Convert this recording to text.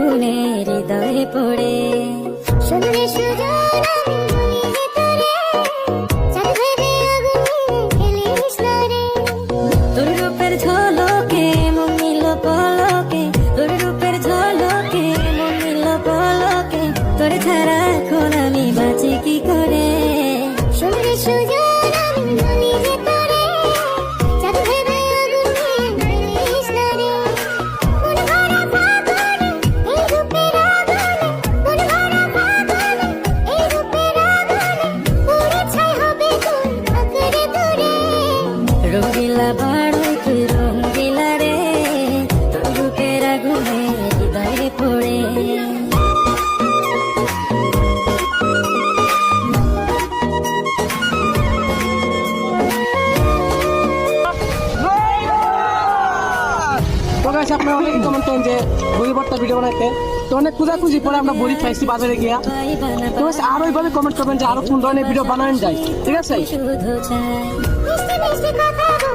আগুনে হৃদয়ে পড়ে শুনলে সুজন আমি বলি যে তোরে চাঁদ ভেবে আগুনে খেলিস না রে তোর রূপের ঝলকে মন নিল পলকে তোর রূপের ঝলকে মন নিল পলকে তোর ছাড়া এখন আমি বাঁচি কি করে শুনলে সুজন আমি বলি যে তোরে চাঁদ ভেবে আগুনে খেলিস না রে মন ভরা ফাগুনে এই রূপের আগুনে মন ভরা ফাগুনে এই রূপের আগুনে পুরে ছাই হবে তোর আঁকড়ে ধরে রঙিলা বাড়ো তুই রঙিলা রে তোর রূপের আগুনে হৃদয়ে পড়ে তো গাইস আপনারা অনেকে কমেন্ট করেন যে বড়ি ভর্তা ভিডিও বানাইতে, তো অনেক খোঁজাখুঁজি পরে আমরা বড়ি খাইছি বাজারে গিয়া। তো গাইস আরো এইভাবে কমেন্ট করবেন যে আরো কোন ধরনের ভিডিও বানানো যায়, ঠিক আছে? শুধু চাই মিষ্টি মিষ্টি কথা